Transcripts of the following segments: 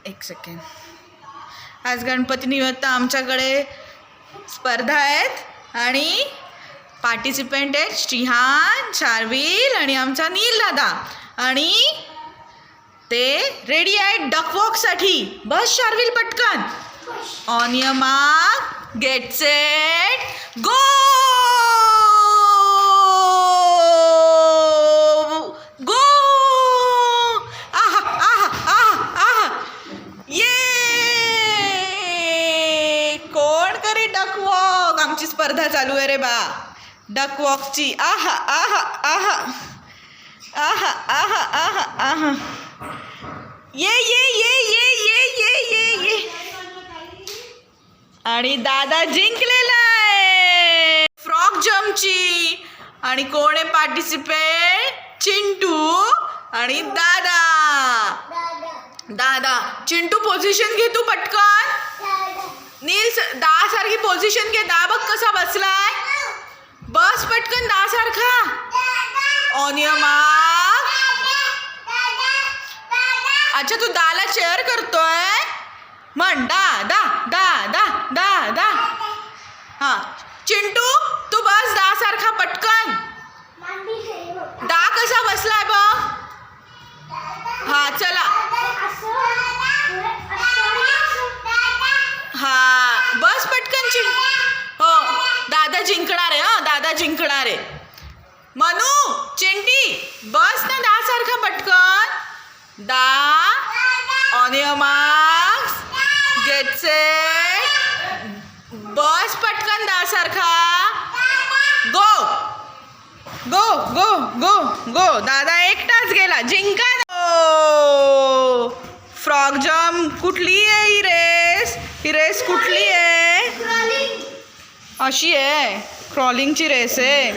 एक सेकंड. आज गणपती निमित्त आमच्याकडे स्पर्धा आहेत आणि पार्टिसिपंट आहेत श्रीहान, शार्विल आणि आमचा नील दादा. आणि ते रेडी आहेत डक वॉकसाठी. बस शार्विल पटकन. On your mark, get set, go. Go. आहा आहा आहा आहा. ये कोण करे डक वॉक. आमची स्पर्धा चालू आहे रे बा डक वॉकची. आहा आहा आहा आहा आहा आहा आहा. ये ये ये ये ये ये ये ये. आणि दादा जिंकलेला आहे फ्रॉक जम्पची. आणि कोण आहे पार्टिसिपेंट. चिंटू आणि दादा. दादा चिंटू पोझिशन घे तू पटकन. नील दहा सारखी पोझिशन घे. दा बघ कसा बसलाय. बस पटकन दा सारखा. On your mark. अच्छा तू दाला चेअर करतोय. म्हण दा दा दा दा दा दा. हा चिंटू तू बस दा सारखा पटकन. दा कसा बसलाय बघ. हा चला. हा बस पटकन चिंटू. हो दादा जिंकणार आहे. हा दादा जिंकणार आहे. मनू चिंटी बस ना दा सारखा पटकन. दा. On your marks, get set, बस पटकन दा सारखा. गो गो गो गो गो. दादा एकटाच गेला. जिंका. फ्रॉक जम्प कुठली आहे ही रेस. ही रेस कुठली आहे. अशी आहे क्रॉलिंगची रेस आहे.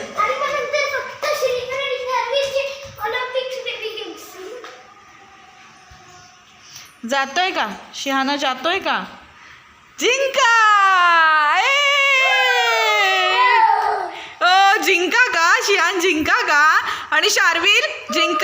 जातोय का शिहाना. जातोय का. जिंका. ओ जिंका का शिहान. जिंका का. आणि शार्विल जिंका.